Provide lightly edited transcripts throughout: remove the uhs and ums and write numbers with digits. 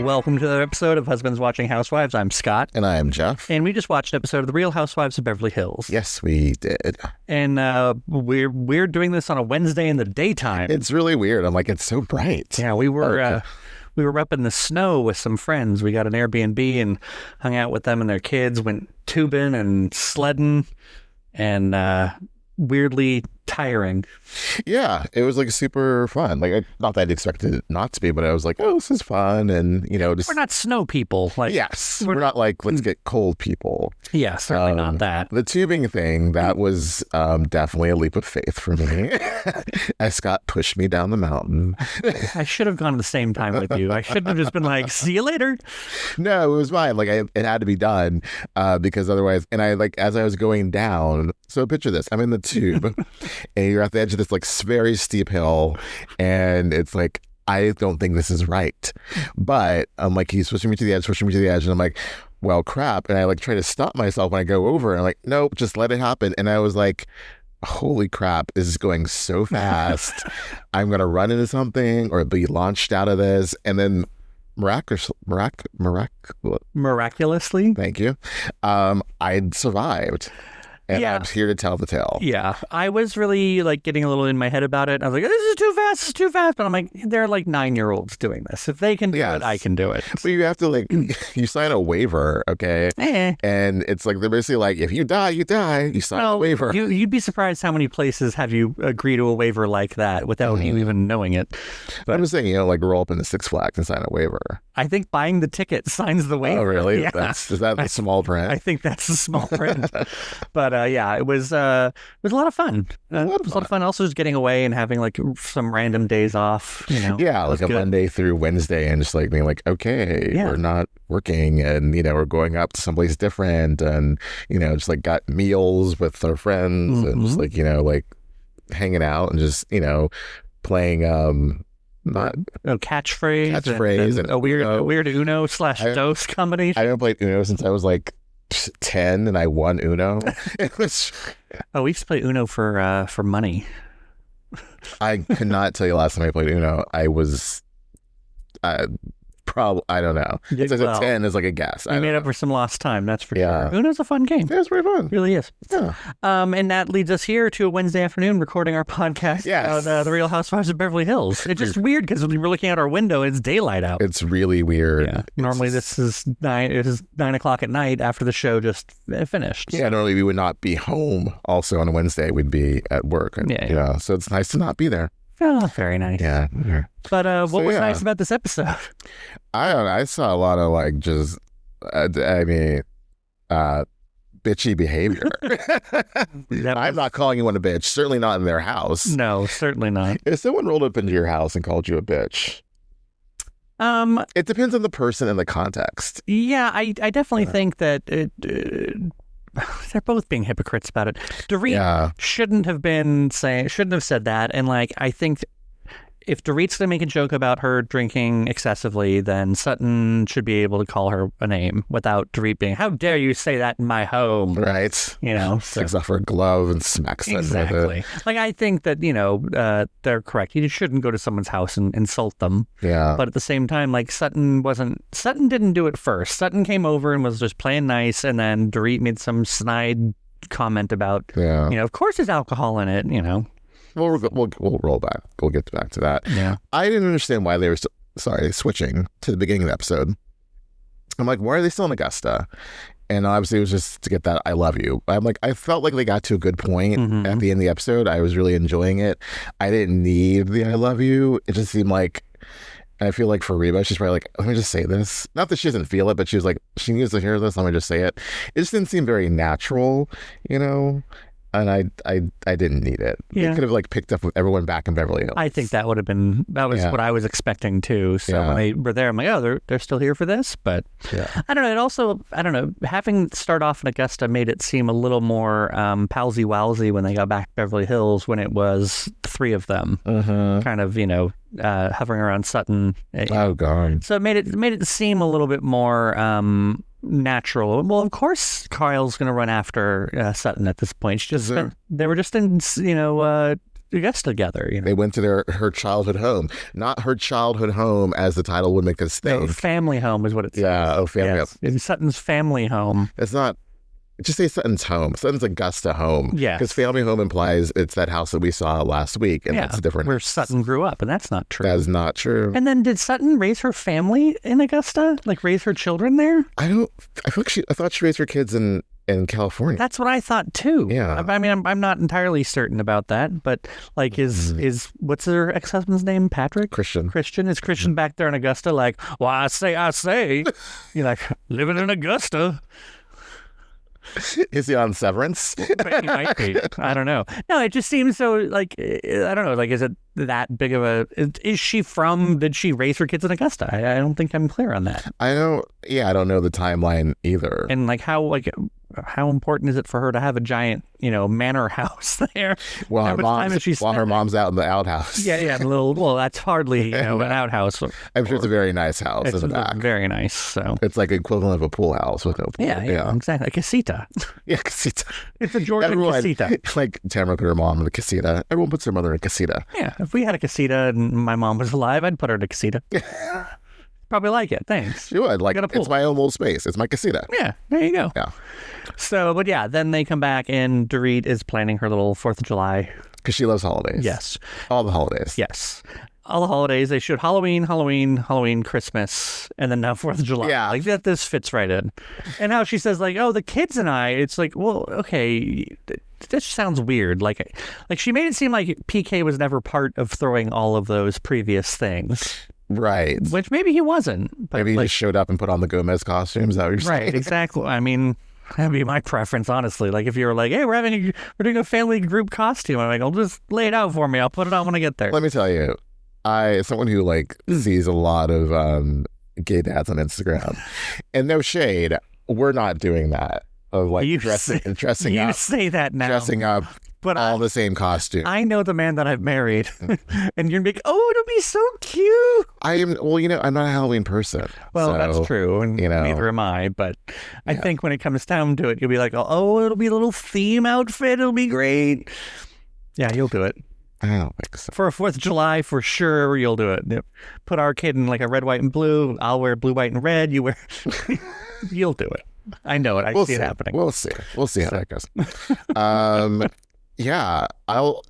Welcome to another episode of Husbands Watching Housewives. I'm Scott. And I am Jeff. And we just watched an episode of The Real Housewives of Beverly Hills. Yes, we did. And we're doing this on a Wednesday in the daytime. It's really weird. I'm like, it's so bright. Yeah, we were up in the snow with some friends. We got an Airbnb and hung out with them and their kids, went tubing and sledding, and weirdly tiring. Yeah, it was like super fun. Like, not that I'd expected it not to be, but I was like, oh, this is fun. And, you know, just... We're not snow people. Like, yes, we're not like, let's get cold people. Yeah, certainly not that. The tubing thing, that was definitely a leap of faith for me. As Scott pushed me down the mountain. I should have gone at the same time with you. I shouldn't have just been like, see you later. No, it was fine. Like, it had to be done because otherwise, and I like, as I was going down, so picture this, I'm in the tube and you're at the edge of this like very steep hill and it's like, I don't think this is right. But I'm like, he's pushing me to the edge. And I'm like, well, crap. And I like try to stop myself when I go over and I'm like, nope, just let it happen. And I was like, holy crap, this is going so fast. I'm going to run into something or be launched out of this. And then miraculously, thank you, I'd survived. And yeah. I'm here to tell the tale. Yeah. I was really like getting a little in my head about it. I was like, this is too fast. But I'm like, they're like 9-year-olds doing this. If they can do it, I can do it. But you have to like, you sign a waiver, okay? And it's like, they're basically like, if you die, you die. You sign a waiver. You'd be surprised how many places have you agree to a waiver like that without you even knowing it. But I'm just saying, you know, like roll up in the Six Flags and sign a waiver. I think buying the ticket signs the waiver. Oh, really? Yeah. Is that the small print? I think that's the small print. But yeah, it was a lot of fun. It was a lot of fun. Also, just getting away and having like some random days off. You know, yeah, like a Monday through Wednesday, and just like being like, okay, we're not working, and you know, we're going up to someplace different, and you know, just like got meals with our friends, and just like, you know, like hanging out and just, you know, playing catchphrase and a weird Uno / Dose combination. I haven't played Uno since I was like 10 and I won Uno. It was... we used to play Uno for money. I could not tell you last time I played Uno. I was probably, I don't know. It says a 10 is like a guess. You made up for some lost time, that's for sure. Uno's a fun game. Yeah, it's very fun. It really is. Yeah. And that leads us here to a Wednesday afternoon recording our podcast about The Real Housewives of Beverly Hills. It's just weird because we're looking out our window and it's daylight out. It's really weird. Yeah. Normally this is 9 o'clock at night after the show just finished. Yeah, normally we would not be home also on a Wednesday. We'd be at work. And, you know, so it's nice to not be there. Oh, very nice. Yeah. But what was nice about this episode? I don't know. I saw a lot of like just, bitchy behavior. I'm not calling anyone a bitch. Certainly not in their house. No, certainly not. If someone rolled up into your house and called you a bitch, it depends on the person and the context. Yeah, I definitely think that they're both being hypocrites about it. Dorit shouldn't have said that. And like, I think if Dorit's going to make a joke about her drinking excessively, then Sutton should be able to call her a name without Dorit being, how dare you say that in my home? Right. You know, takes off her glove and smacks it. Exactly. Like, I think that, you know, they're correct. You shouldn't go to someone's house and insult them. Yeah. But at the same time, like, Sutton didn't do it first. Sutton came over and was just playing nice. And then Dorit made some snide comment about, you know, of course there's alcohol in it, you know. We'll roll back. We'll get back to that. Yeah. I didn't understand why they were switching to the beginning of the episode. I'm like, why are they still in Augusta? And obviously it was just to get that I love you. I'm like, I felt like they got to a good point at the end of the episode. I was really enjoying it. I didn't need the I love you. It just seemed like, I feel like for Reba, she's probably like, let me just say this. Not that she doesn't feel it, but she was like, she needs to hear this. Let me just say it. It just didn't seem very natural, you know? And I didn't need it. Yeah. It could have like picked up with everyone back in Beverly Hills. I think that was what I was expecting too. So when they were there, I'm like, oh, they're still here for this. But I don't know. It also, I don't know, having start off in Augusta made it seem a little more palsy-walsy when they got back to Beverly Hills when it was 3 of them kind of, you know, hovering around Sutton. Oh, God. So it made it seem a little bit more natural. Well, of course, Kyle's going to run after Sutton at this point. They were just in, you know, Augusta together. You know? They went to her childhood home. Not her childhood home as the title would make us think. No, family home is what it says. Yeah, family home. It's Sutton's family home. It's not. Just say Sutton's home. Sutton's Augusta home. Yeah. Because family home implies it's that house that we saw last week, and that's a different where house. Sutton grew up, and that's not true. That is not true. And then did Sutton raise her family in Augusta? Like raise her children there? I thought she raised her kids in California. That's what I thought too. Yeah. I mean, I'm not entirely certain about that, but like, is what's her ex-husband's name? Patrick? Christian. Is Christian back there in Augusta? Like, well, I say, you're like living in Augusta. Is he on severance? But he might be. I don't know. No, it just seems so like, I don't know. Like, is it that big of a, did she raise her kids in Augusta? I don't think I'm clear on that. I don't know the timeline either. And like how important is it for her to have a giant, manor house there? Well, her mom's out in the outhouse. Yeah, that's hardly, an outhouse. I'm sure it's a very nice house in the back. Very nice. So it's like equivalent of a pool house with no pool. Yeah, exactly. A casita. Yeah, casita. It's a Georgian casita. Like Tamara put her mom in a casita. Everyone puts their mother in a casita. Yeah, if we had a casita and my mom was alive, I'd put her in a casita. Probably like it. Thanks. She would. Like, it's my own little space. It's my casita. Yeah, there you go. Yeah. So, but yeah, then they come back and Dorit is planning her little 4th of July. Because she loves holidays. Yes. All the holidays. Yes. All the holidays. They shoot Halloween, Christmas, and then now 4th of July. Yeah. Like this fits right in. And how she says like, oh, the kids and I, it's like, well, okay, this sounds weird. Like she made it seem like PK was never part of throwing all of those previous things. Right. Which maybe he wasn't. But maybe he just showed up and put on the Gomez costumes. Is that what you're saying? Right, exactly. I mean, that'd be my preference, honestly. Like if you were like, hey, we're doing a family group costume. I'm like, I'll just lay it out for me. I'll put it on when I get there. Let me tell you, as someone who sees a lot of gay dads on Instagram, and no shade, we're not doing that. Of dressing you up. You say that now. Dressing up. But all the same costume. I know the man that I've married, and you're like, oh, it'll be so cute. I'm not a Halloween person. Well, so, that's true, and neither am I. But I think when it comes down to it, you'll be like, oh, it'll be a little theme outfit. It'll be great. Yeah, you'll do it. I don't think so. For a 4th of July, for sure, you'll do it. Yep. Put our kid in like a red, white, and blue. I'll wear blue, white, and red. You wear. You'll do it. I know it. See it happening. We'll see. We'll see how that goes. Yeah, so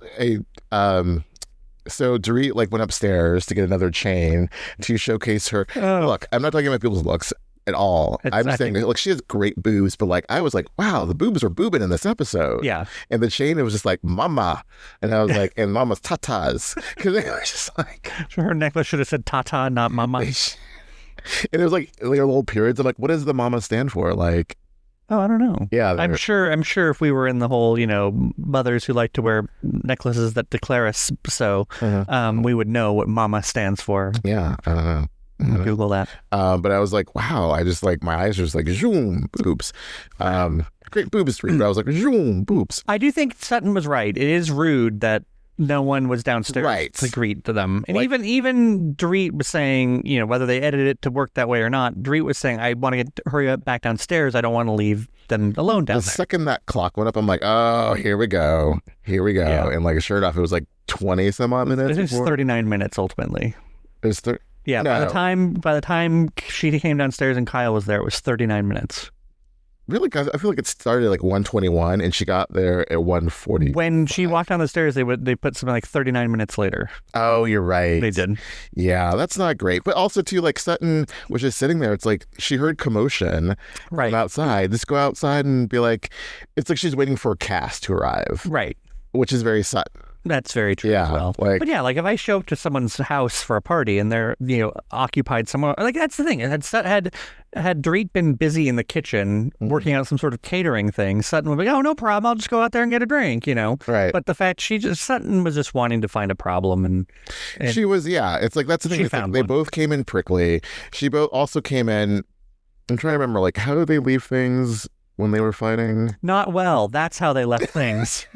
Dorit went upstairs to get another chain to showcase her. Look, I'm not talking about people's looks at all. I'm just saying, she has great boobs, but I was like, wow, the boobs are boobing in this episode. Yeah. And the chain, it was just like, mama. And I was like, and mama's tatas. Because it was just like. So her necklace should have said tata, not mama. And it was like little periods. I'm like, what does the mama stand for? Oh, I don't know. Yeah, I'm sure if we were in the whole, mothers who like to wear necklaces that declare us so, we would know what mama stands for. Yeah, I don't know. Google that. But I was like, wow, I just my eyes were just like, zoom, boobs. Great boobs, but I was like, zoom, boobs. I do think Sutton was right. It is rude that no one was downstairs to greet to them. And even Dorit was saying, whether they edited it to work that way or not, Dorit was saying, I want to hurry up back downstairs. I don't want to leave them alone down there. The second that clock went up, I'm like, oh, here we go. Yeah. And sure enough, it was 20 some odd minutes. It was 39 minutes ultimately. It was Yeah, no. By the time she came downstairs and Kyle was there, it was 39 minutes. Really? Because I feel like it started at 1:21 and she got there at 1:40. When she walked down the stairs, they put something 39 minutes later. Oh, you're right. They did. Yeah, that's not great. But also too, Sutton was just sitting there. It's like she heard commotion from outside. Just go outside and be like, it's like she's waiting for a cast to arrive. Right. Which is very Sutton. That's very true as well. But yeah, if I show up to someone's house for a party and they're, occupied somewhere, that's the thing. Had Dorit been busy in the kitchen working out some sort of catering thing, Sutton would be, oh, no problem. I'll just go out there and get a drink, Right. But the fact Sutton was just wanting to find a problem. And she was, it's that's the thing. They both came in prickly. She both also came in, I'm trying to remember, how did they leave things when they were fighting? Not well. That's how they left things.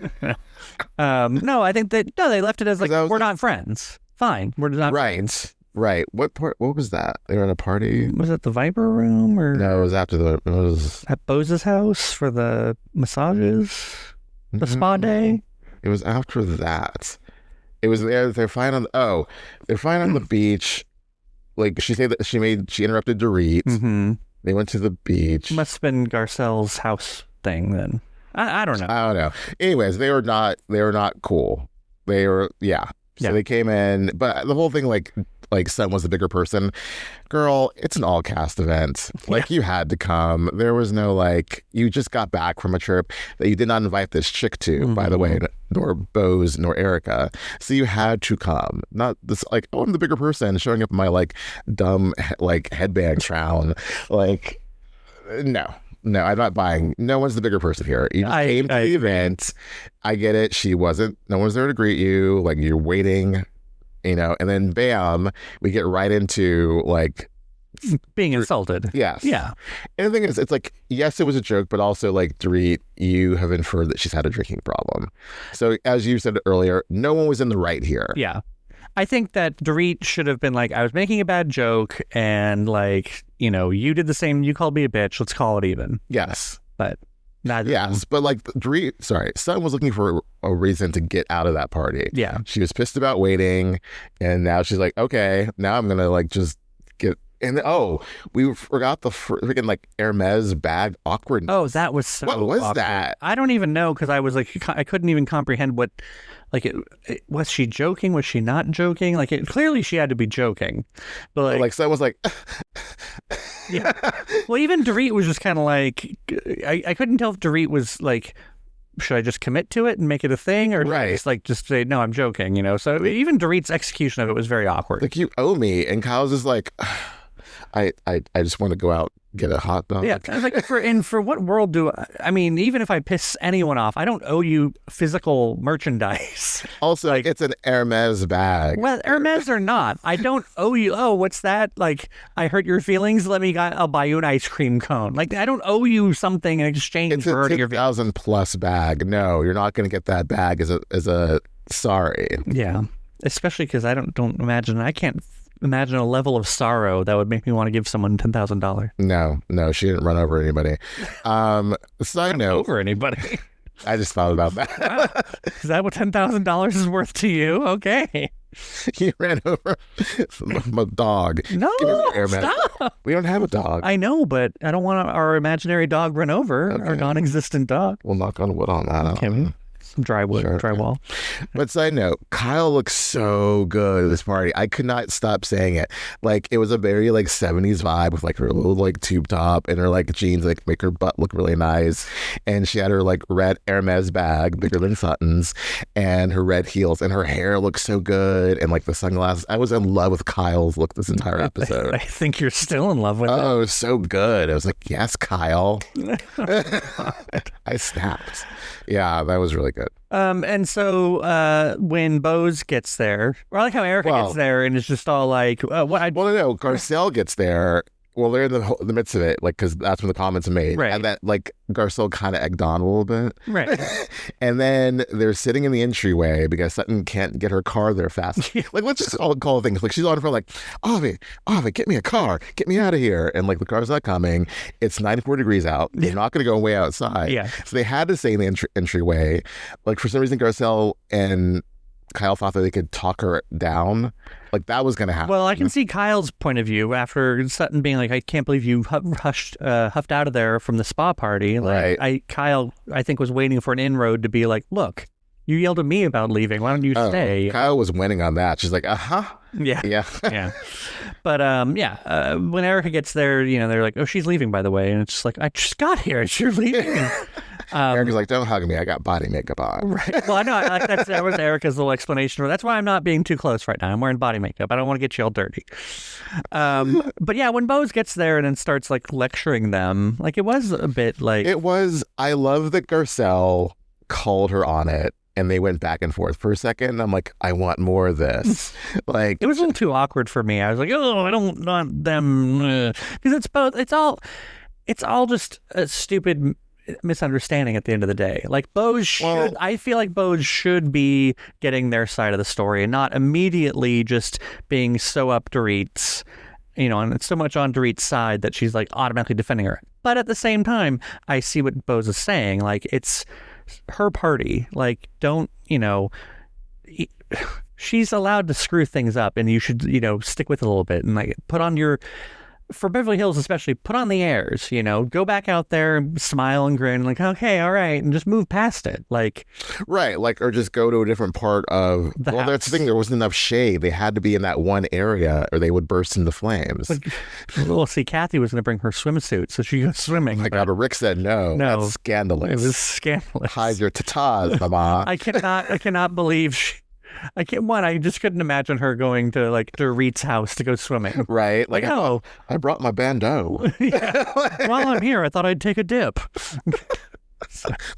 No, I think they left it as we're not friends. Fine. We're not friends. Right. What was that? They were at a party? Was it the Viper room or? No, it was after it was at Bose's house for the massages, the spa day. It was after that. It was they're fine on they're fine on the beach. Like she said that she interrupted Dorit. Mm-hmm. They went to the beach. Must have been Garcelle's house thing then. I don't know. I don't know. Anyways, they were not cool. They were So they came in, but the whole thing like Sutton was the bigger person. Girl, it's an all cast event. Like you had to come. There was no like you just got back from a trip that you did not invite this chick to, by the way, nor Bose nor Erica. So you had to come. Not this like, oh, I'm the bigger person showing up in my like dumb like headband crown. Like no, I'm not buying. No one's the bigger person here. You just came to the event. I get it. She wasn't. No one's there to greet you. Like you're waiting, and then bam, we get right into like being insulted. Yes. Yeah. And the thing is, it's like, yes, it was a joke, but also like Dorit, you have inferred that she's had a drinking problem. So as you said earlier, no one was in the right here. Yeah. I think that Dorit should have been like, I was making a bad joke and like, you did the same. You called me a bitch. Let's call it even. Yes. But neither. Yes. But like Sutton was looking for a reason to get out of that party. Yeah. She was pissed about waiting. And now she's like, okay, now I'm going to like just get. And we forgot the freaking like Hermes bag awkwardness. Oh, that was so What was awkward. that? I don't even know because I was like, I couldn't even comprehend what, like, was she joking? Was she not joking? Like, clearly she had to be joking. But like Sutton was like, yeah. Well, even Dorit was just kind of like, I couldn't tell if Dorit was like, should I just commit to it and make it a thing, or just say no, I'm joking, So even Dorit's execution of it was very awkward. Like, you owe me, and Kyle's just like, I just want to go out, get a hot dog. Yeah, I was like, for what world I mean, even if I piss anyone off, I don't owe you physical merchandise. Also, like, it's an Hermes bag. Well, Hermes or not, I don't owe you. Oh, what's that? Like, I hurt your feelings. I'll buy you an ice cream cone. Like, I don't owe you something in exchange for hurting your feelings. It's a $10,000+ bag. No, you're not going to get that bag as a sorry. Yeah, especially because I don't imagine. I can't imagine a level of sorrow that would make me want to give someone $10,000. No, she didn't run over anybody. Side note, over anybody. I just thought about that. Wow. Is that what $10,000 is worth to you? Okay. You ran over my dog. No, stop. We don't have a dog. I know, but I don't want our imaginary dog run over our non-existent dog. We'll knock on wood on that. Okay. Some drywall. But side note, Kyle looks so good at this party. I could not stop saying it. Like, it was a very like 70s vibe with like her little like tube top and her like jeans like make her butt look really nice. And she had her like red Hermes bag, bigger than Sutton's, and her red heels, and her hair looks so good, and like the sunglasses. I was in love with Kyle's look this entire episode. I think you're still in love with it. Oh, so good. I was like, yes, Kyle. I snapped. Yeah, that was really good. And so when Bose gets there, or I like how Erica gets there and it's just all like, what? Well, no, Garcelle gets there. Well, they're in the midst of it, like, because that's when the comments are made. Right. And that, like, Garcelle kind of egged on a little bit. Right. And then they're sitting in the entryway because Sutton can't get her car there fast. Like, let's just all call things. Like, she's on for like, Avi, get me a car. Get me out of here. And, like, the car's not coming. It's 94 degrees out. They're not going to go way outside. Yeah. So they had to stay in the entryway. Like, for some reason, Garcelle and Kyle thought that they could talk her down. Like, that was going to happen. Well, I can see Kyle's point of view after Sutton being like, I can't believe you huffed out of there from the spa party. Like, right. Kyle, I think, was waiting for an inroad to be like, look, you yelled at me about leaving. Why don't you stay? Kyle was winning on that. She's like, Yeah. Yeah. But, when Erica gets there, they're like, oh, she's leaving, by the way. And it's just like, I just got here and you're leaving. Erica's like, don't hug me. I got body makeup on. Right. Well, I know. That was Erica's little explanation. That's why I'm not being too close right now. I'm wearing body makeup. I don't want to get you all dirty. But yeah, when Bose gets there and then starts like lecturing them, like it was a bit like... I love that Garcelle called her on it. And they went back and forth for a second. I'm like, I want more of this. Like, it was a little too awkward for me. I was like, oh, I don't want them, because it's both. It's all just a stupid misunderstanding at the end of the day. Like I feel like Bose should be getting their side of the story and not immediately just being so up Dorit's, and it's so much on Dorit's side that she's like automatically defending her. But at the same time, I see what Bose is saying. Like, it's her party. Like, don't, she's allowed to screw things up, and you should, stick with it a little bit and like put on for Beverly Hills especially, put on the airs, go back out there and smile and grin like, okay, all right, and just move past it. Like, right. Like, or just go to a different part of the house. That's the thing. There wasn't enough shade. They had to be in that one area or they would burst into flames. Well, see, Kathy was going to bring her swimsuit, so she goes swimming. Oh my God, but Rick said no. That's scandalous. It was scandalous. Hide your tatas, mama. I cannot believe I just couldn't imagine her going to like Dorit's house to go swimming. Right. Like, I brought my bandeau. Yeah. While I'm here, I thought I'd take a dip.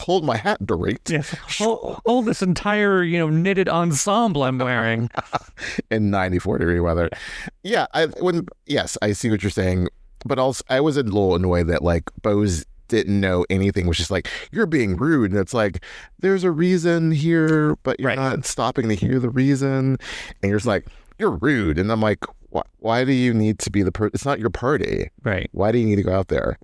Hold my hat, Dorit. Yes. Hold this entire, knitted ensemble I'm wearing. In 94-degree weather. Yeah. I see what you're saying. But also, I was a little annoyed that like Bose didn't know anything, was just like, you're being rude. And it's like, there's a reason here, but you're not stopping to hear the reason. And you're just like, you're rude. And I'm like, why do you need to be it's not your party. Right. Why do you need to go out there?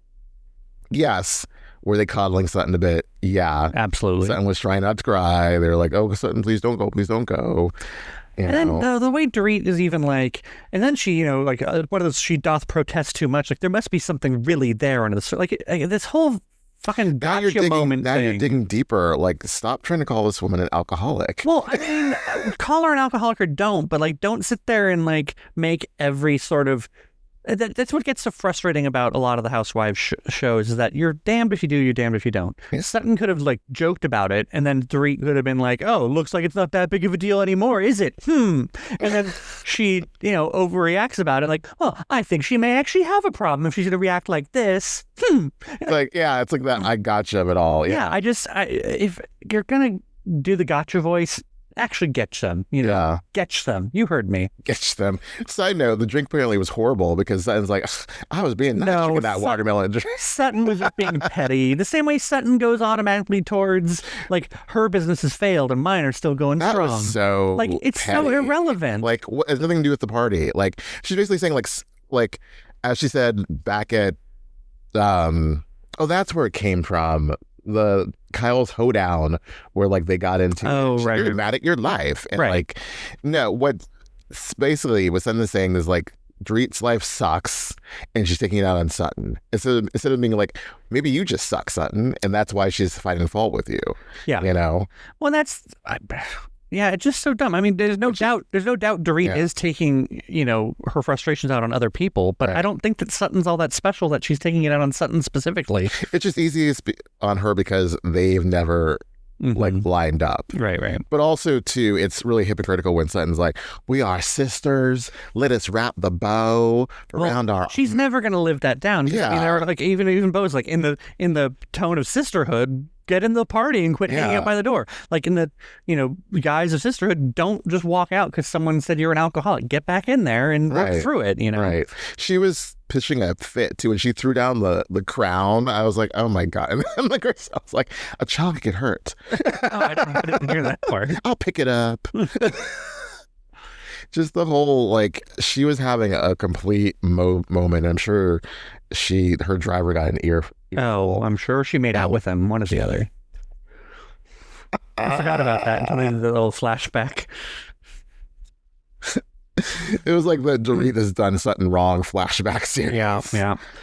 Yes. Were they coddling Sutton a bit? Yeah. Absolutely. Sutton was trying not to cry. They're like, oh, Sutton, please don't go. Please don't go. And then the way Dorit is even like, and then she, what are those, she doth protest too much. Like, there must be something really there under the, like this whole fucking gotcha moment now thing. You're digging deeper. Like, stop trying to call this woman an alcoholic. Well, I mean, call her an alcoholic or don't, but like, don't sit there and like make every sort of, that's what gets so frustrating about a lot of the Housewives shows, is that you're damned if you do, you're damned if you don't. Yeah. Sutton could have like joked about it, and then Dorit could have been like, oh, looks like it's not that big of a deal anymore, is it? And then she, overreacts about it, like, well, I think she may actually have a problem if she's going to react like this. It's like, yeah, it's like that I gotcha of it all. Yeah, if you're going to do the gotcha voice, actually get them, get them. You heard me. Get them. Side note, the drink apparently was horrible because Sutton's like, I was being nice drinking that watermelon drink. Sutton was just being petty. The same way Sutton goes automatically towards, like, her business has failed and mine are still going strong. That was so like, it's petty. So irrelevant. Like, it has nothing to do with the party. Like, she's basically saying, like, as she said back at, that's where it came from. The Kyle's hoedown where like they got into you're mad at your life and like no, what basically what Sutton is saying is like Dorit's life sucks and she's taking it out on Sutton instead of being like, maybe you just suck, Sutton, and that's why she's finding fault with you. Well, that's it's just so dumb. I mean, there's no doubt Dorit is taking, her frustrations out on other people, but I don't think that Sutton's all that special that she's taking it out on Sutton specifically. It's just easy on her because they've never like lined up. Right. But also too, it's really hypocritical when Sutton's like, we are sisters, let us wrap the bow around our... She's never going to live that down. Yeah. I mean, there are like, even Beau's like in the tone of sisterhood, get in the party and quit hanging out by the door. Like in the, guise of sisterhood, don't just walk out because someone said you're an alcoholic. Get back in there and work through it, Right. She was pitching a fit too. When she threw down the crown, I was like, oh my God. And then like Garcelle was like, a child could get hurt. I didn't hear that part. I'll pick it up. Just the whole, like, she was having a complete moment. I'm sure her driver got an ear. Oh, I'm sure she made out with him, one or the other. I forgot about that until the little flashback. It was like the Dorit has done Sutton wrong flashback series. Yeah.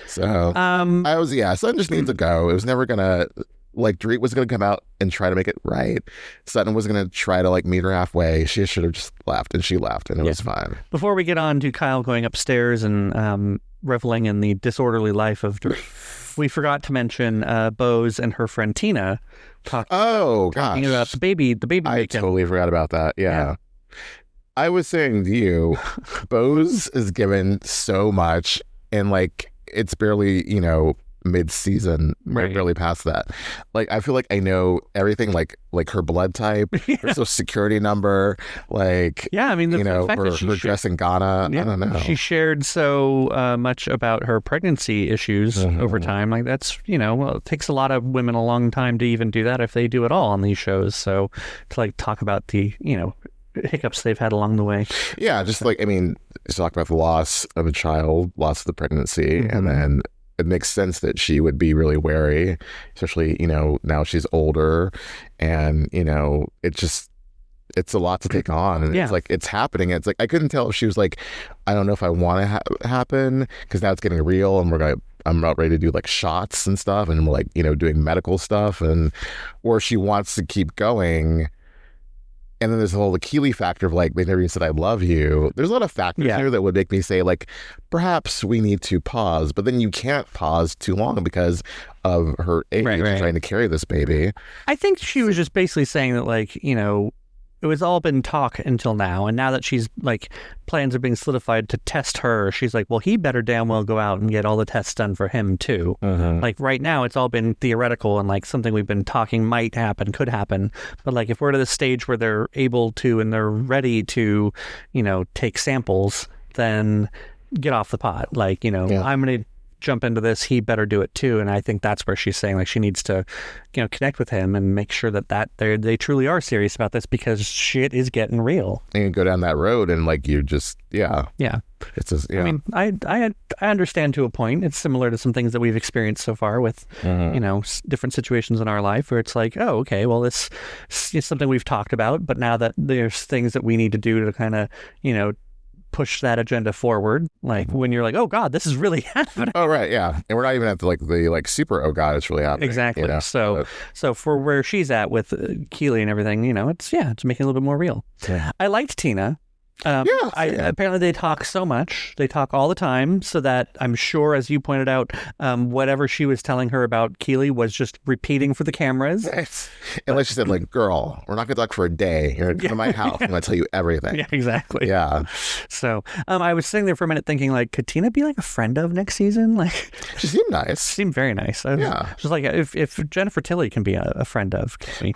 So, Sutton just needs to go. It was never going to, like, Dorit was going to come out and try to make it right. Sutton was going to try to, like, meet her halfway. She should have just left, and she left, and it was fine. Before we get on to Kyle going upstairs and reveling in the disorderly life of Dorit, we forgot to mention Bose and her friend Tina talking about the baby I bacon. Totally forgot about that. Yeah. I was saying to you, Bose is given so much, and like it's barely, mid-season, barely past that. Like, I feel like I know everything, like her blood type, her social security number, like, I mean, her dress in Ghana. I don't know. She shared so much about her pregnancy issues over time. Like, that's, it takes a lot of women a long time to even do that if they do at all on these shows. So to like talk about the, hiccups they've had along the way. Yeah, just like, I mean, just talk about the loss of a child, loss of the pregnancy, and then it makes sense that she would be really wary, especially, now she's older, and, it it's a lot to take on, and it's like it's happening. It's like I couldn't tell if she was like, I don't know if I want to happen because now it's getting real, and I'm about ready to do like shots and stuff, and we're like doing medical stuff, or she wants to keep going. And then there's the whole Keely factor of like, they never even said I love you. There's a lot of factors here that would make me say like, perhaps we need to pause. But then you can't pause too long because of her age trying to carry this baby. I think she was just basically saying that like, it was all been talk until now. And now that she's like, plans are being solidified to test her, she's like, well, he better damn well go out and get all the tests done for him too. Like right now it's all been theoretical and like something we've been talking might happen, could happen. But like if we're to the stage where they're able to and they're ready to, take samples, then get off the pot. Like, I'm going to jump into this, he better do it too. And I think that's where she's saying like she needs to connect with him and make sure that they truly are serious about this, because shit is getting real. And you go down that road and like you just it's just, I mean, I understand to a point. It's similar to some things that we've experienced so far with different situations in our life where it's like, oh, okay, well, this is something we've talked about, but now that there's things that we need to do to kind of push that agenda forward, like when you're like, oh god, this is really happening. Oh right, yeah. And we're not even at the super oh god, it's really happening. Exactly. So for where she's at with Keely and everything, it's making it a little bit more real. I liked Tina. Apparently they talk so much. They talk all the time, so that I'm sure, as you pointed out, whatever she was telling her about Keely was just repeating for the cameras. And like she said, like, girl, we're not going to talk for a day. You're going to come to my house. I'm going to tell you everything. Yeah, exactly. Yeah. So I was sitting there for a minute thinking, like, could Tina be like a friend of next season? Like, she seemed nice. Seemed very nice. Just like if Jennifer Tilly can be a friend of Keely.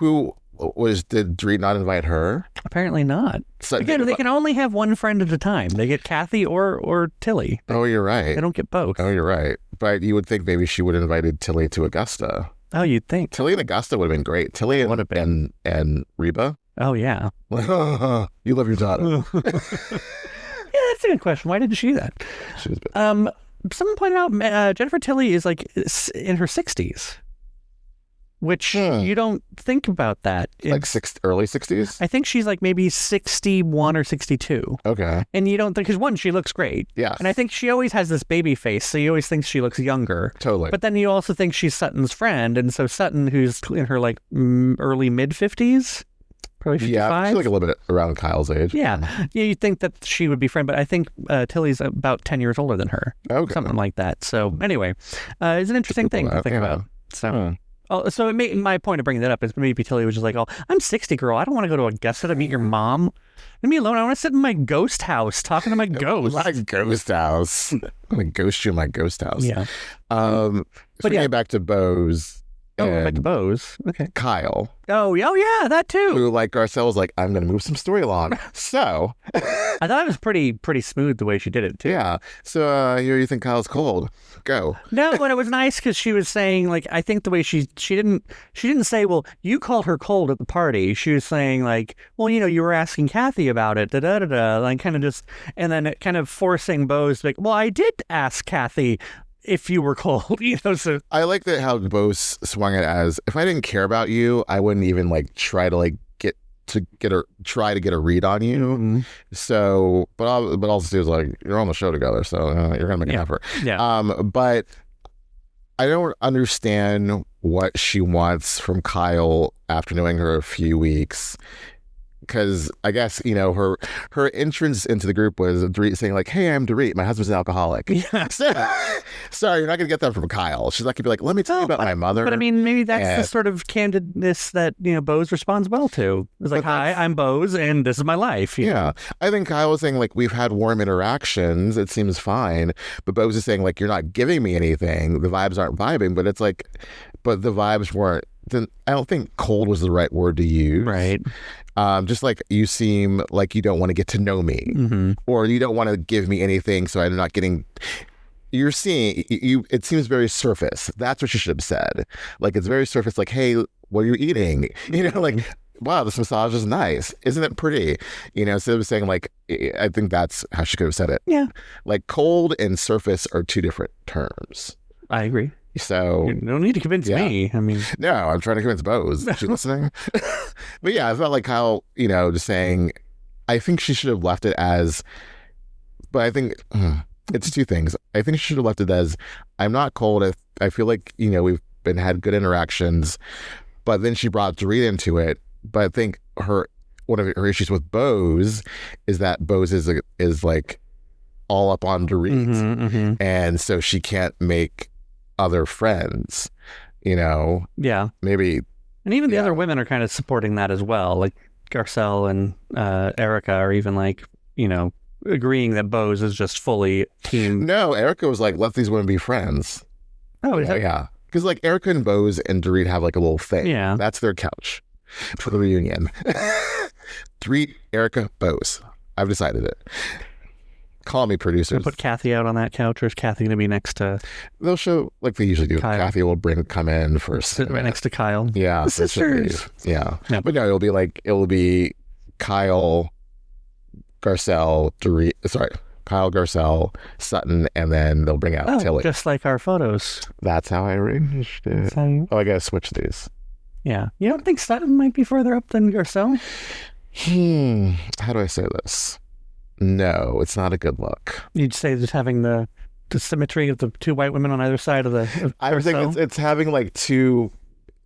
Did Dorit not invite her? Apparently not. So, again, they can only have one friend at a time. They get Kathy or Tilly. Oh, you're right. They don't get both. Oh, you're right. But you would think maybe she would have invited Tilly to Augusta. Oh, you'd think. Tilly and Augusta would have been great. Tilly and Reba. Oh, yeah. You love your daughter. Yeah, that's a good question. Why didn't she do that? She was someone pointed out Jennifer Tilly is like in her 60s. Which you don't think about that. Like early 60s? I think she's like maybe 61 or 62. Okay. And you don't think, because one, she looks great. Yeah. And I think she always has this baby face, so you always think she looks younger. Totally. But then you also think she's Sutton's friend, and so Sutton, who's in her like early mid-50s, probably 55. Yeah, she's like a little bit around Kyle's age. Yeah. You'd think that she would be friend, but I think Tilly's about 10 years older than her. Okay. Something like that. So anyway, it's an interesting thing to think about. So... Oh, so my point of bringing that up is maybe Tilly was just like, oh, I'm 60, girl. I don't want to go to Augusta to meet your mom. Leave me alone. I want to sit in my ghost house talking to my ghost. My ghost house. I'm going to ghost you in my ghost house. Yeah. Getting back to Bose. Back to Bose. Okay. Kyle. Oh, yeah, that too. Who, like, Garcelle was like, I'm going to move some story along. So. I thought it was pretty smooth the way she did it, too. Yeah. So, you think Kyle's cold? Go. No, but it was nice because she was saying, like, I think the way she didn't say, well, you called her cold at the party. She was saying, like, well, you were asking Kathy about it, like, kind of just, and then it kind of forcing Bose to be like, well, I did ask Kathy if you were cold, so. I like that how Bose swung it as, if I didn't care about you, I wouldn't even, like, try to get a read on you. Mm-hmm. So, but also was like, you're on the show together, so you're gonna make an effort. Yeah. But I don't understand what she wants from Kyle after knowing her a few weeks. Because I guess, her entrance into the group was Dorit saying like, hey, I'm Dorit. My husband's an alcoholic. Yeah. Sorry, you're not going to get that from Kyle. She's not going to be like, let me tell you about my mother. But I mean, maybe that's the sort of candidness that, Bose responds well to. It's like, hi, I'm Bose and this is my life. Yeah. I think Kyle was saying like, we've had warm interactions. It seems fine. But Bose is saying like, you're not giving me anything. The vibes aren't vibing. But it's like, but the vibes weren't. Then I don't think cold was the right word to use. Right. Just like you seem like you don't want to get to know me, mm-hmm. or you don't want to give me anything, so I'm not getting. You're seeing you. It seems very surface. That's what you should have said. Like it's very surface. Like, hey, what are you eating? Like, wow, this massage is nice. Isn't it pretty? Instead of saying like, I think that's how she could have said it. Yeah. Like cold and surface are two different terms. I agree. So you don't need to convince me. I mean, no, I'm trying to convince Bose. Is she listening? But yeah, I felt like Kyle, just saying, I think she should have left it as, but I think it's two things. I think she should have left it as, I'm not cold. I feel like, we've had good interactions, but then she brought Dorit into it. But I think one of her issues with Bose is that Bose is like all up on Dorit. And so she can't make other friends, Yeah. Maybe. And even the other women are kind of supporting that as well. Like Garcelle and Erica are even like, agreeing that Bose is just fully team. No, Erica was like, let these women be friends. Oh, yeah. Because like Erica and Bose and Dorit have like a little thing. Yeah. That's their couch for the reunion. Dorit, Erica, Bose. I've decided it. Call me producers. Put Kathy out on that couch, or is Kathy going to be next to? They'll show like they usually do. Kyle. Kathy will come in first, sit right next to Kyle. Yeah, the sisters. Yeah, but no, it'll be Kyle, Garcelle, Dorit. Sorry, Kyle, Garcelle, Sutton, and then they'll bring out Tilly. Just like our photos. That's how I arranged it. I gotta switch these. Yeah, you don't think Sutton might be further up than Garcelle? How do I say this? No, it's not a good look. You'd say just having the symmetry of the two white women on either side of the. I would think it's having like two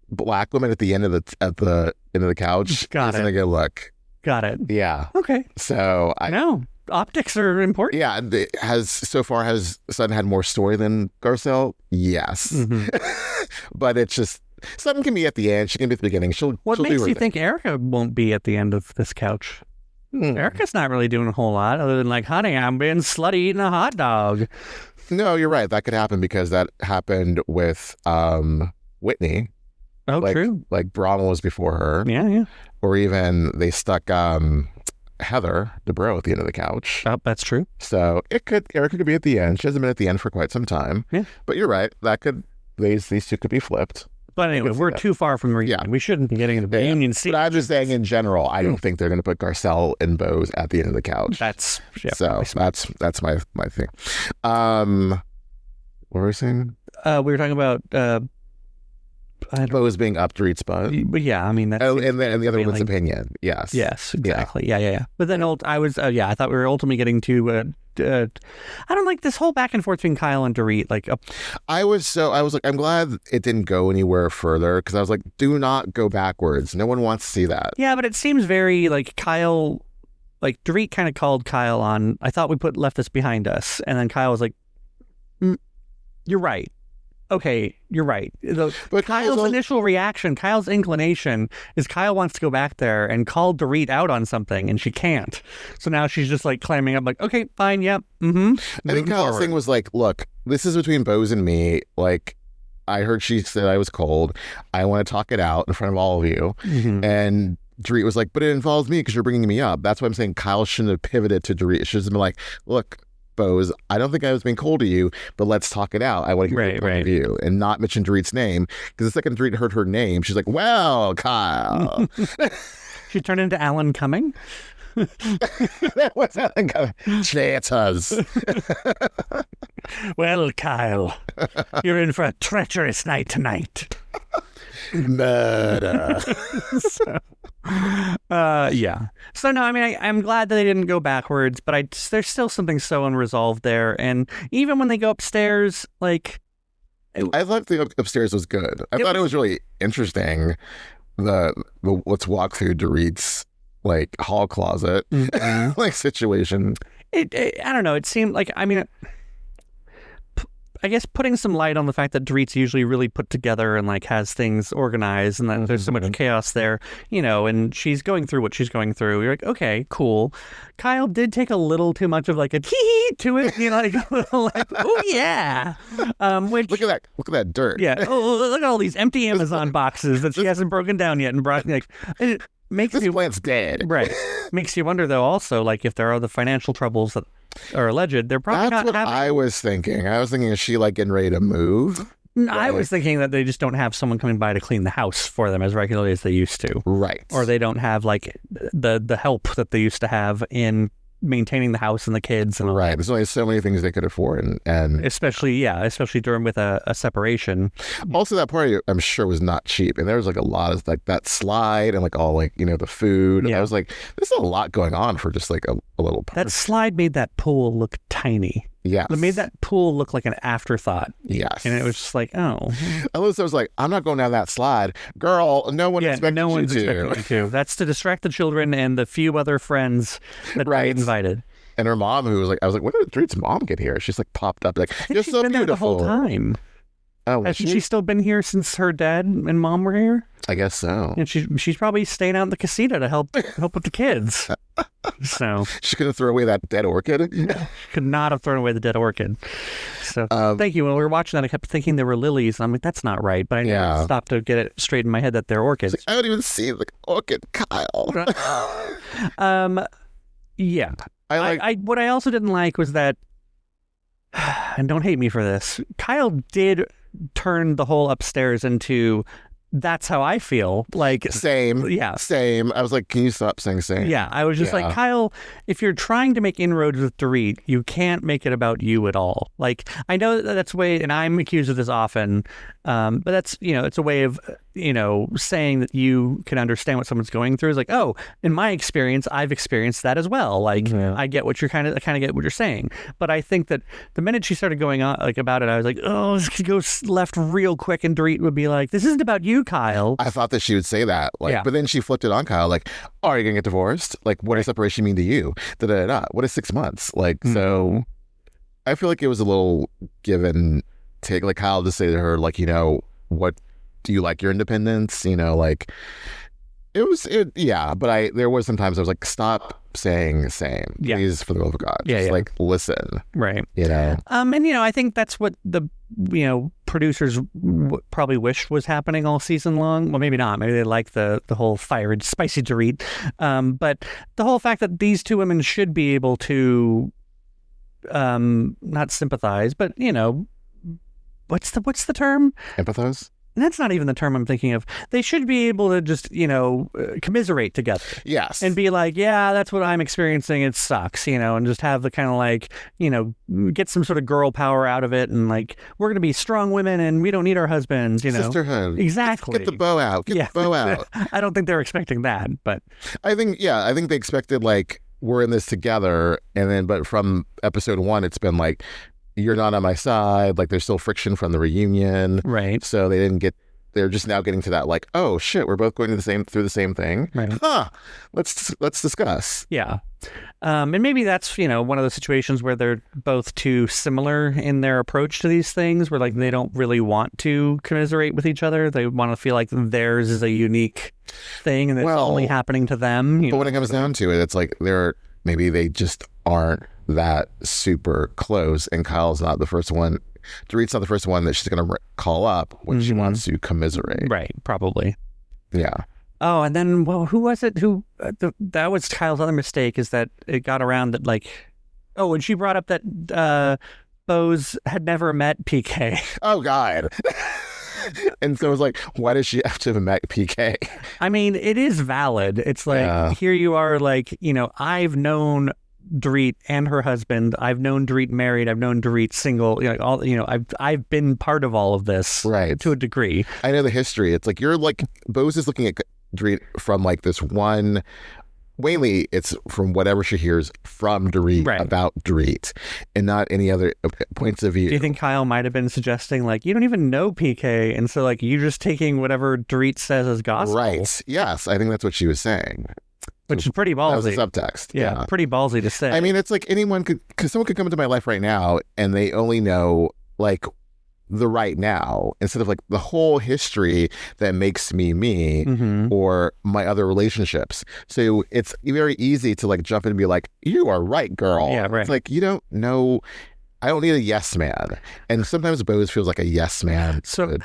black women at the end of the end of the couch. Got it. Isn't a good look. Got it. Yeah. Okay. So no, optics are important. Yeah. Has Sutton had more story than Garcelle? Yes. But it's just Sutton can be at the end. She can be at the beginning. What makes you think Erica won't be at the end of this couch? Erica's not really doing a whole lot other than like, honey, I'm being slutty eating a hot dog. No, you're right. That could happen because that happened with Whitney. Oh, true. Like Brahma was before her. Yeah. Or even they stuck Heather Dubrow at the end of the couch. Oh, that's true. So Erica could be at the end. She hasn't been at the end for quite some time. Yeah. But you're right. These two could be flipped. But anyway, we're too far from the reunion. Yeah. We shouldn't be getting into the reunion scene. But I'm just saying in general, I don't think they're going to put Garcelle and Bose at the end of the couch. That's my thing. What were we saying? We were talking about Bose being up Dorit's butt. But yeah, I mean that's and the other woman's opinion. Yes. Yes, exactly. Yeah. But then I thought we were ultimately getting to I don't like this whole back and forth between Kyle and Dorit. Like, I was like, I'm glad it didn't go anywhere further because I was like, do not go backwards. No one wants to see that. Yeah, but it seems very like Kyle, like Dorit kind of called Kyle on. I thought we left this behind us, and then Kyle was like, "You're right. Okay, you're right." But Kyle's initial reaction, Kyle's inclination is Kyle wants to go back there and call Dorit out on something, and she can't. So now she's just like climbing up, like, okay, fine, yep, I think Kyle's thing was like, look, this is between Bose and me. Like, I heard she said I was cold. I want to talk it out in front of all of you. And Dorit was like, but it involves me because you're bringing me up. That's why I'm saying Kyle shouldn't have pivoted to Dorit. It should have been like, look, Bose, I don't think I was being cold to you, but let's talk it out. I want to hear your point of view and not mention Dorit's name because the second Dorit heard her name, she's like, well, Kyle. She turned into Alan Cumming. That was Alan Cumming. Traitors. Well, Kyle, you're in for a treacherous night tonight. Murder. Yeah. So no, I mean, I'm glad that they didn't go backwards, but there's still something so unresolved there. And even when they go upstairs, like, I thought the upstairs was good. I thought it was really interesting. Let's walk through Dorit's like hall closet like situation. I don't know. It seemed like, I mean, I guess putting some light on the fact that Dorit's usually really put together and like has things organized and that there's so much chaos there, and she's going through what she's going through. You're like, okay, cool. Kyle did take a little too much of like a tee to it, like a little like, oh yeah. Which look at that dirt. Yeah. Oh, look at all these empty Amazon boxes that she hasn't broken down yet and brought like. It makes this plant's dead. Right. Makes you wonder though also like if there are the financial troubles that are alleged, they're probably That's not what having... I was thinking. Is she like getting ready to move? I was thinking that they just don't have someone coming by to clean the house for them as regularly as they used to. Right. Or they don't have like the help that they used to have in maintaining the house and the kids and all right. that. There's only so many things they could afford, and especially during with a separation. Also, that party I'm sure was not cheap, and there was like a lot of like that slide and like all like the food. Yeah. I was like, there's a lot going on for just like a little party. That slide made that pool look tiny. Yes. It made that pool look like an afterthought. Yes. And it was just like, oh. Alyssa was like, I'm not going down that slide. Girl, no one expected no you one's to. expecting you to. That's to distract the children and the few other friends that Right. I invited. And her mom, who was like, I was like, when did Dorit's mom get here? She's like popped up like, you're She's so been beautiful. there the whole time. Oh, Hasn't she still been here since her dad and mom were here? I guess so. And she's probably staying out in the casita to help with the kids. So She's going to throw away that dead orchid? could not have thrown away the dead orchid. So thank you. When we were watching that, I kept thinking there were lilies. I'm like, that's not right. But I stopped to get it straight in my head that they're orchids. I don't even see the orchid, Kyle. Yeah. I what I also didn't like was that, and don't hate me for this, Kyle did turn the whole upstairs into, that's how I feel. Like, same. Yeah. Same. I was like, can you stop saying same? Yeah. I was just like, Kyle, if you're trying to make inroads with Dorit, you can't make it about you at all. Like, I know that's a way, and I'm accused of this often, but that's, it's a way of, saying that you can understand what someone's going through. Is like, oh, in my experience, I've experienced that as well. Like, I get what I kind of get what you're saying. But I think that the minute she started going on like about it, I was like, oh, this could go left real quick, and Dorit would be like, this isn't about you, Kyle. I thought that she would say that, but then she flipped it on Kyle, like, oh, are you gonna get divorced? Like, what does separation mean to you? What is 6 months? Like, so I feel like it was a little give and take, like Kyle to say to her, like, what do you like your independence? Like, but there was sometimes I was like, stop saying same, please, for the love of God. Just like, listen. Right. And I think that's what the, producers probably wished was happening all season long. Well, maybe not. Maybe they like the whole fire and spicy Dorit. But the whole fact that these two women should be able to, not sympathize, but, what's the term? Empathize? That's not even the term I'm thinking of. They should be able to just, commiserate together. Yes. And be like, yeah, that's what I'm experiencing. It sucks, and just have the kind of like, get some sort of girl power out of it. And like, we're going to be strong women and we don't need our husbands, Sisterhood. Exactly. Get the bow out. Get the bow out. I don't think they're expecting that, but. I think they expected like, we're in this together. And then, but from episode 1, it's been like, you're not on my side. Like, there's still friction from the reunion. Right. So they're just now getting to that, like, oh shit, we're both going through the same thing. Right. Huh. Let's discuss. Yeah. And maybe that's, one of the situations where they're both too similar in their approach to these things, where like they don't really want to commiserate with each other. They want to feel like theirs is a unique thing and it's only happening to them. But when it comes down to it, it's like maybe they just aren't that super close, and Kyle's not the first one. Dorit's not the first one that she's going to call up when she wants to commiserate. Right, probably. Yeah. Oh, and then, who was it? That was Kyle's other mistake, is that it got around that, like, and she brought up that Bose had never met PK. Oh, God. And so it's like, why does she have to have met PK? I mean, it is valid. It's like, here you are, like, I've known Dorit and her husband. I've known Dorit married. I've known Dorit single. I've been part of all of this, right, to a degree. I know the history. It's like you're like Bose is looking at Dorit from like this one. Mainly, it's from whatever she hears from Dorit about Dorit, and not any other points of view. Do you think Kyle might have been suggesting like, you don't even know PK, and so like you're just taking whatever Dorit says as gospel? Right. Yes, I think that's what she was saying. Which is pretty ballsy. That was the subtext. Yeah, pretty ballsy to say. I mean, it's like someone could come into my life right now and they only know like the right now instead of like the whole history that makes me or my other relationships. So it's very easy to like jump in and be like, you are right, girl. Yeah, right. It's like, you don't know. I don't need a yes man. And sometimes Bose feels like a yes man. So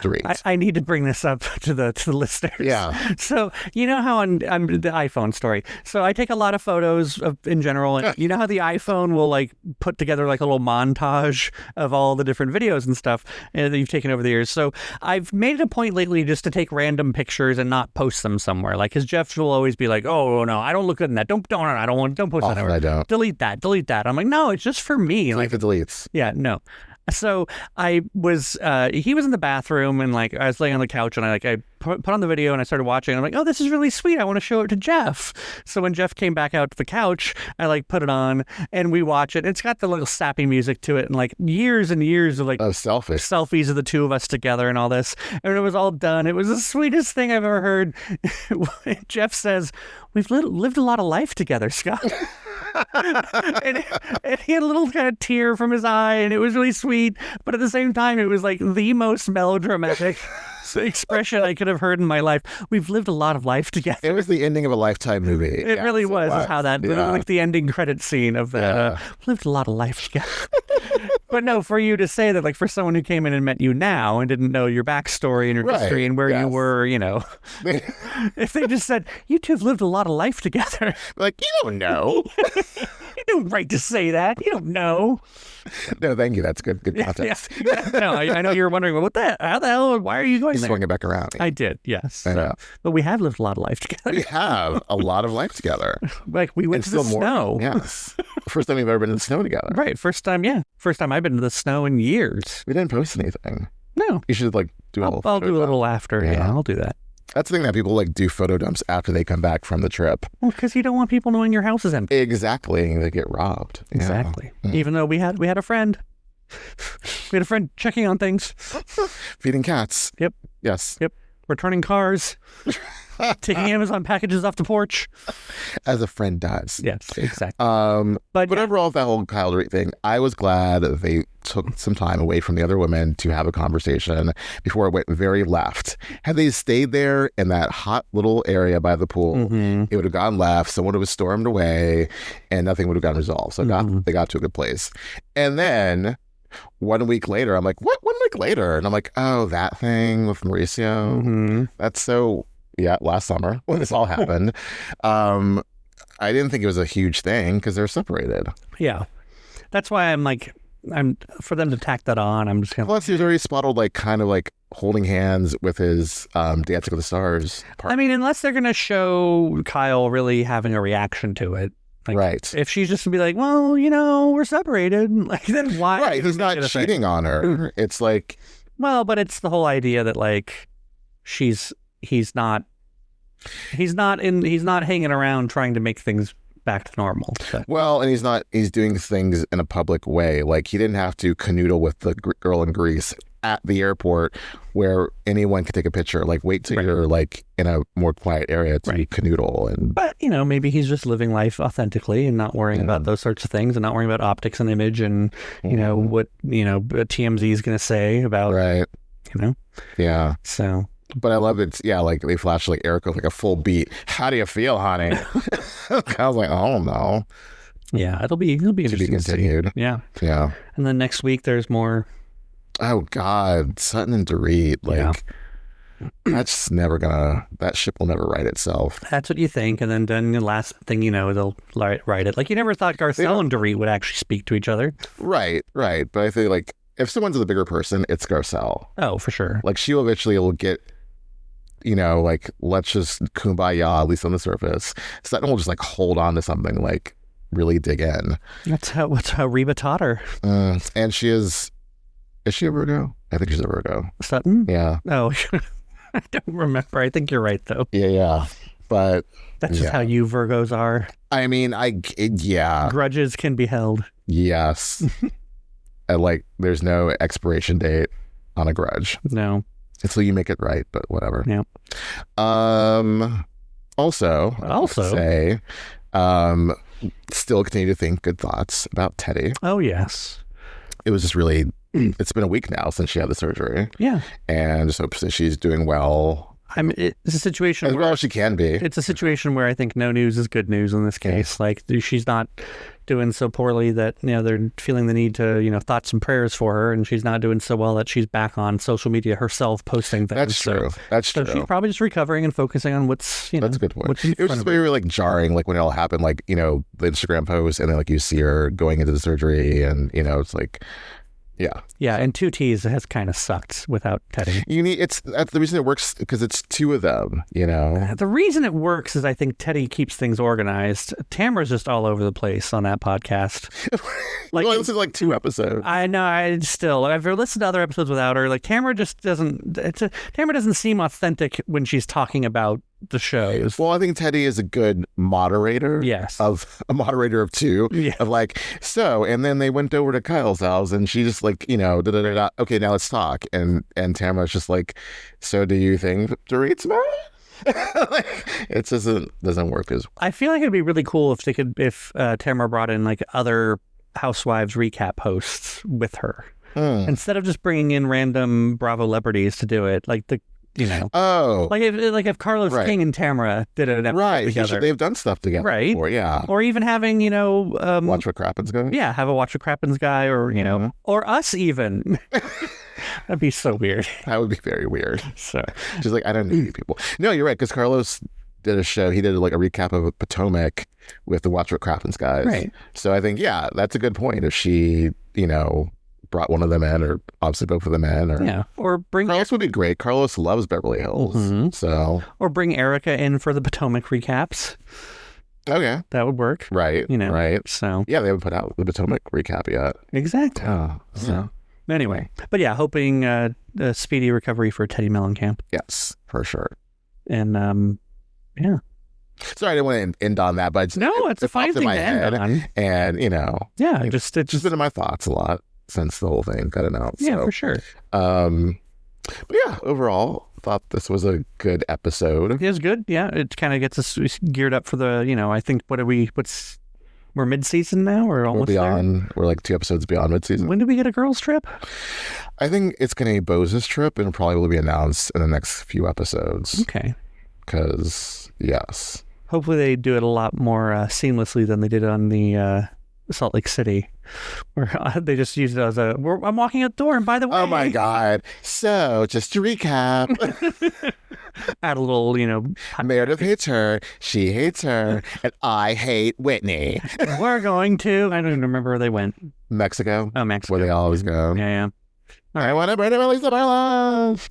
I need to bring this up to the listeners. Yeah. So you know how on the iPhone story. So I take a lot of photos in general, and you know how the iPhone will like put together like a little montage of all the different videos and stuff that you've taken over the years. So I've made it a point lately just to take random pictures and not post them somewhere. Like, because Jeff will always be like, "Oh no, I don't look good in that. Don't post that anywhere. I don't. Delete that." I'm like, no, it's just for me. Like the deletes. Yeah, no. So I was, he was in the bathroom, and like I was laying on the couch, and I put on the video, and I started watching, and I'm like, oh, this is really sweet. I want to show it to Jeff. So when Jeff came back out to the couch, I like put it on, and we watch it. It's got the little sappy music to it, and like years and years of like selfies of the two of us together and all this. And it was all done. It was the sweetest thing I've ever heard. Jeff says, we've lived a lot of life together, Scott. and he had a little kind of tear from his eye, and it was really sweet, but at the same time it was like the most melodramatic expression I could have heard in my life. We've lived a lot of life together. It was the ending of a Lifetime movie. It really was. Is how that like the ending credit scene of that. Lived a lot of life together. But no, for you to say that, like for someone who came in and met you now and didn't know your backstory and your history and where you were, you know, if they just said, you two have lived a lot of life together. Like, you don't know. You don't right to say that. You don't know. No, thank you. That's good context. Yeah. No, I know you were wondering, well, how the hell, why are you going there? Swung it back around. I did, yes. I know. But we have lived a lot of life together. We have a lot of life together. Like, we went to the snow. Yes. First time we've ever been in the snow together. Right. First time I've been to the snow in years. We didn't post anything. No. You should like do a little I'll do a little after. Yeah, I'll do that. That's the thing that people like do photo dumps after they come back from the trip. Well, because you don't want people knowing your house is empty. Exactly. They get robbed. Exactly. Yeah. Even though we had a friend. We had a friend checking on things. Feeding cats. Yep. Yes. Yep. Returning cars. Taking Amazon packages off the porch. As a friend does. Yes, exactly. But overall, that whole Kyle Dorit thing, I was glad that they took some time away from the other women to have a conversation before it went very left. Had they stayed there in that hot little area by the pool, it would have gone left, someone would have stormed away, and nothing would have gotten resolved. So they got to a good place. And then 1 week later, I'm like, what? 1 week later? And I'm like, oh, that thing with Mauricio? That's so... Yeah, last summer when this all happened. I didn't think it was a huge thing because they're separated. Yeah. That's why I'm for them to tack that on, I'm just going to... Plus, he was already spotted kind of holding hands with his Dancing with the Stars part. I mean, unless they're going to show Kyle really having a reaction to it. Right. If she's just to be like, well, you know, we're separated, then why? Right. He's not cheating on her. It's like... Well, but it's the whole idea that he's not hanging around trying to make things back to normal. So. Well, and he's doing things in a public way. Like, he didn't have to canoodle with the girl in Greece at the airport where anyone could take a picture. Like, wait till you're in a more quiet area to canoodle. But maybe he's just living life authentically and not worrying about those sorts of things and not worrying about optics and image and what TMZ is going to say about Yeah. So. But I love it. Yeah, they flash Erica a full beat. How do you feel, honey? I was like, oh no. Yeah, it'll be interesting to continued. See. Yeah. Yeah. And then next week there's more. Oh God, Sutton and Dorit. That's never gonna. That ship will never right itself. That's what you think, and then the last thing you know, they'll write it. You never thought Garcelle and Dorit would actually speak to each other. Right. But I think if someone's the bigger person, it's Garcelle. Oh, for sure. She eventually will get. Let's just kumbaya, at least on the surface. Sutton will just hold on to something, really dig in. That's how Reba taught her. And she is she a Virgo? I think she's a Virgo. Sutton? Yeah. Oh, I don't remember. I think you're right, though. Yeah. But that's just how you Virgos are. I mean, Grudges can be held. Yes. And there's no expiration date on a grudge. No. Until you make it right, but whatever. Yeah. Also, say, still continue to think good thoughts about Teddy. Oh, yes. It was just really, it's been a week now since she had the surgery. Yeah. And just hope that she's doing well. It's a situation as well as she can be. It's a situation where I think no news is good news in this case. Like, she's not doing so poorly that, they're feeling the need to, thoughts and prayers for her, and she's not doing so well that she's back on social media herself posting things. That's true. That's true. So she's probably just recovering and focusing on what's, That's a good point. It was just very, like, jarring, like, when it all happened, like, the Instagram post, and then, like, you see her going into the surgery, and, it's like... Yeah, and 2Ts has kind of sucked without Teddy. That's the reason it works, because it's two of them, The reason it works is I think Teddy keeps things organized. Tamara's just all over the place on that podcast. Like, I listened to like 2 episodes. I know. I've listened to other episodes without her. Like, Tamara just doesn't. Tamara doesn't seem authentic when she's talking about the shows. Well, I think Teddy is a good moderator. Yes. Of a moderator of 2. Yeah. Of like, and then they went over to Kyle's house, and she just like, okay, now let's talk. And Tamara's just like, so do you think Dorit's married? Like, it doesn't work as. I feel like it'd be really cool if Tamara brought in like other Housewives recap hosts with her instead of just bringing in random Bravo celebrities to do it. Like if Carlos King and Tamara did an episode together. They've done stuff together before, yeah. Or even having Watch What Crappens guy. Yeah, have a Watch What Crappens guy, or or us even. That'd be so weird. That would be very weird. So she's like, I don't need people. No, you're right, because Carlos did a show. He did like a recap of Potomac with the Watch What Crappens guys. Right. So I think, that's a good point. If she, brought one of them in, or obviously both of them in, or bring Carlos would be great. Carlos loves Beverly Hills, so or bring Erica in for the Potomac recaps. Okay, that would work, right? Right. So they haven't put out the Potomac recap yet. Exactly. So anyway, but hoping a speedy recovery for Teddy Mellencamp. Yes, for sure. And Sorry, I didn't want to end on that, but it's a fine thing to end on. And it's just been in my thoughts a lot since the whole thing got announced. Yeah, for sure. But overall, thought this was a good episode. It was good. Yeah, it kind of gets us geared up for the. I think we're mid-season now, or almost We're like 2 episodes beyond mid-season. When do we get a girls' trip? I think it's going to be Bose's trip, and it probably will be announced in the next few episodes. Okay. Because yes. Hopefully they do it a lot more seamlessly than they did on the Salt Lake City, where they just used it as I'm walking out the door, and by the way. Oh my God. So just to recap. Add a little, Meredith hates her, she hates her, and I hate Whitney. We're going to, I don't even remember where they went. Mexico. Oh, Mexico. Where they always go. Yeah. All right. I want to burn release that I love.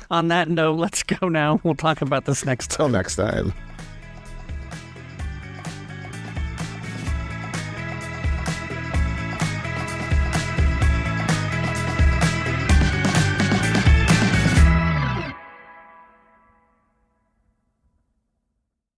On that note, let's go now. We'll talk about this next time. Till next time.